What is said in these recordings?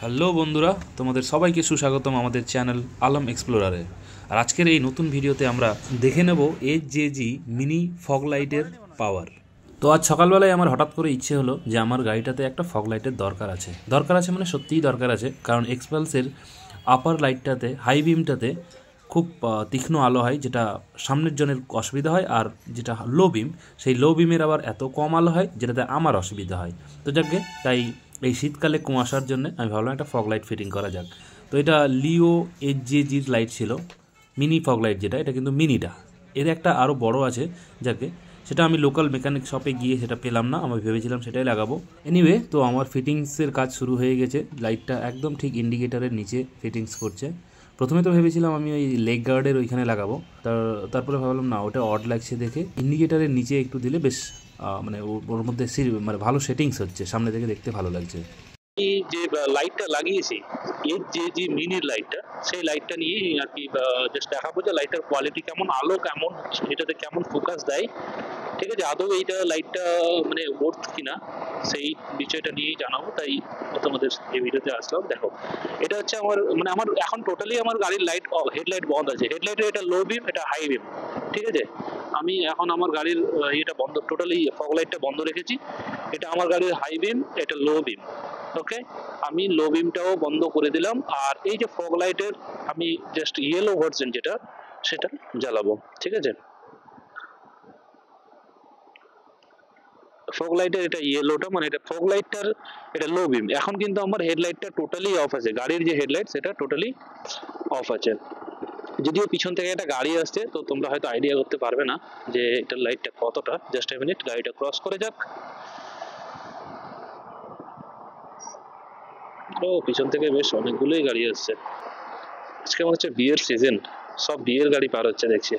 Hello বন্ধুরা, তোমাদের সবাইকে সুস্বাগতম আমাদের চ্যানেল আলম এক্সপ্লোরারে। আর আজকের এই নতুন ভিডিওতে আমরা দেখে নেব এইচজেজি মিনি ফগ লাইটের পাওয়ার। তো আজ সকালবেলায় আমার হঠাৎ করে ইচ্ছে হলো যে আমার গাড়িটাতে একটা ফগ লাইটের দরকার আছে মানে সত্যিই দরকার আছে, কারণ এক্সপালসের আপার লাইটটাতে হাই বিমটাতে খুব তীক্ষ্ণ আলো হয়, যেটা সামনের জনের অসুবিধা হয়, আর যেটা লো বিম সেই লো বিমের আবার এত কম আলো হয় যেটাতে আমার অসুবিধা হয়। তো যাকে তাই এই শীতকালে কুয়াশার জন্য আমি ভাবলাম একটা ফগ লাইট ফিটিং করা যাক। তো এটা লিও এইচজেজির লাইট ছিল, মিনি ফগ লাইট যেটা, এটা কিন্তু মিনিটা। এর একটা আরও বড় আছে যাকে, সেটা আমি লোকাল মেকানিক শপে গিয়ে সেটা পেলাম না, আমি ভেবেছিলাম সেটাই লাগাবো। এনিওয়ে, তো আমার ফিটিংসের কাজ শুরু হয়ে গেছে। লাইটটা একদম ঠিক ইন্ডিকেটারের নিচে ফিটিংস করছে। প্রথমে তো ভেবেছিলাম আমি ওই লেগ গার্ডের ওইখানে লাগাবো, তারপরে ভাবলাম না, ওটা অড লাগছে দেখে ইন্ডিকেটারের নিচে একটু দিলে বেশ মানে ওর মধ্যে মানে ভালো সেটিংস হচ্ছে, সামনে থেকে দেখতে ভালো লাগছে। এই যে লাইটটা লাগিয়েছি, এর যে মিনির লাইটটা, সেই লাইটটা নিয়ে আর কি জাস্ট দেখাবো যে লাইটটার কোয়ালিটি কেমন, আলো কেমন, এটাতে কেমন ফোকাস দেয়। ঠিক আছে, আদৌ এইটা লাইটটা মানে ওর্থ কিনা সেই বিষয়টা নিয়েই জানাবো, তাই তোমাদের এই ভিডিওতে আসলাম। দেখো, এটা হচ্ছে আমার এখন টোটালি আমার গাড়ির লাইট হেডলাইট বন্ধ আছে। হেডলাইটের এটা লো বিম, এটা হাই বিম। ঠিক আছে, আমি এখন আমার গাড়ির এটা বন্ধ, টোটালি ফগ লাইটটা বন্ধ রেখেছি। এটা আমার গাড়ির হাই বিম, এটা লো বিম। ওকে, আমি লো বিমটাও বন্ধ করে দিলাম। আর এই যে ফগ লাইটের আমি জাস্ট ইয়েলো ভার্সন যেটা, সেটা জ্বালাবো। ঠিক আছে, ফগ লাইটের এটা ইয়েলোটা, মানে এটা ফগ লাইটটার এটা লো বিম। এখন কিন্তু আমার হেডলাইটটা টোটালি অফ আছে, গাড়ির যে হেডলাইট সেটা টোটালি অফ আছে। যদিও পিছন থেকে একটা গাড়ি আসছে, তো তোমরা হয়তো আইডিয়া করতে পারবে না যে এটার লাইটটা কতটা। জাস্ট এ মিনিট, গাড়িটা ক্রস করে যাক। ও, পিছন থেকে বেশ অনেকগুলোই গাড়ি আসছে। আজকে মনে হচ্ছে বিয়ের সিজন, সব বিয়ের গাড়ি পার হচ্ছে দেখছি।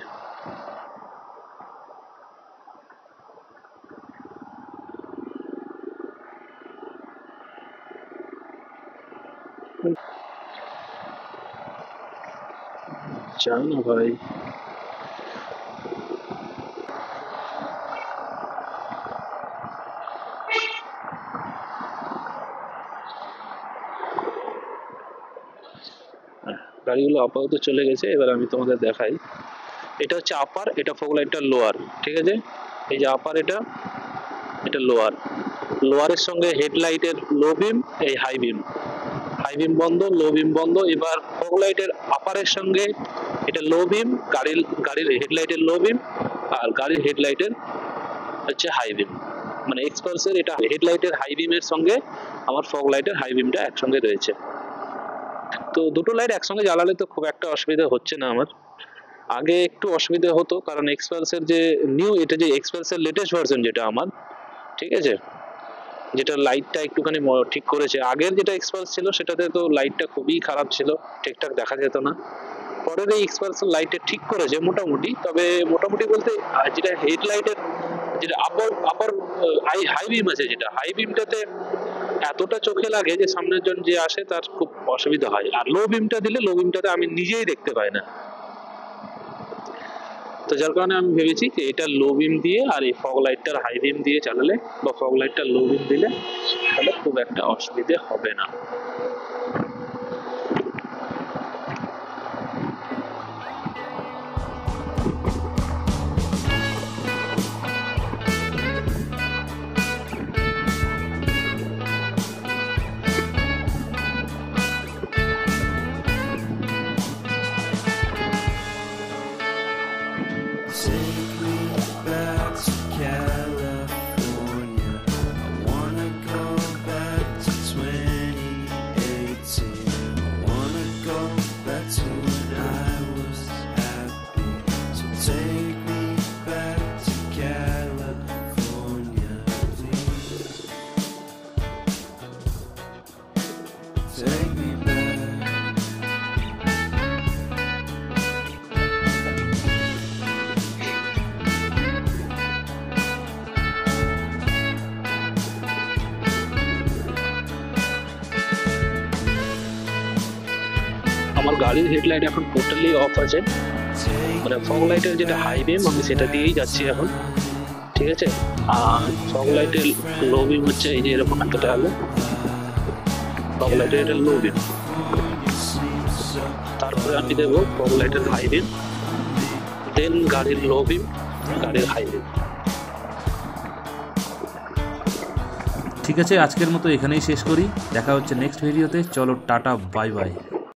জানো ভাই, গাড়িগুলো আপাতত চলে গেছে। এবার আমি তোমাদের দেখাই, এটা হচ্ছে আপার, এটা ফগ লাইটটা লোয়ার। ঠিক আছে, এই যে আপার, এটা লোয়ার। লোয়ারের সঙ্গে হেডলাইটের লো বিম, এই হাই বিম। হাই বিম বন্ধ, লো বিম বন্ধ। এবার ফগ লাইটের আপারের সঙ্গে এটা লো বিম, গাড়ির হেডলাইটের লো বিম, আর গাড়ির হেডলাইটের হচ্ছে হাই বিম। মানে এক্সপালসের এটা হেডলাইটের হাই বিমের সঙ্গে আমার ফগ লাইটের হাই বিমটা একসঙ্গে রয়েছে। তো দুটো লাইট একসঙ্গে জ্বালালে তো খুব একটা অসুবিধা হচ্ছে না আমার। আগে একটু অসুবিধা হতো, কারণ এক্সপালসের যে এটা যে এক্সপালসের লেটেস্ট ভার্সন যেটা আমার, ঠিক আছে, যেটা লাইটটা একটুখানি ঠিক করেছে। আগের যেটা এক্সপালস ছিল সেটাতে তো লাইটটা খুবই খারাপ ছিল, ঠিকঠাক দেখা যেত না। পরের এই এক্সপালস লাইটটা ঠিক করেছে মোটামুটি, তবে মোটামুটি বলতে যেটা হেডলাইটের যেটা আপার হাই বিম আছে, যেটা হাই বিমটাতে এতটা চোখে লাগে যে সামনের জন যে আসে তার খুব অসুবিধা হয়। আর লো বিমটা দিলে, লো বিমটাতে আমি নিজেই দেখতে পাই না। তো যার কারণে আমি ভেবেছি যে এটা লো বিম দিয়ে আর এই ফগ লাইটটার হাই বিম দিয়ে চালালে, বা ফগ লাইটটা লো বিম দিলে, তাহলে খুব একটা অসুবিধে হবে না। আমার গাড়ির হেডলাইট এখন টোটালি অফ আছে, মানে ফগ লাইটের যেটা হাই বিম আমি সেটা দিয়েই যাচ্ছি এখন। ঠিক আছে, আর ফগ লাইটের লো বিম হচ্ছে এই যে এরকম এতটা আলো। ফগ লাইটের এটা লো বিম, তারপরে আমি দেবো ফগ লাইটের হাই বিম, দেন গাড়ির লো বিম, গাড়ির হাই বিম। ঠিক আছে, আজকের মতো এখানেই শেষ করি। দেখা হচ্ছে নেক্সট ভিডিওতে। চলো টাটা, বাই বাই।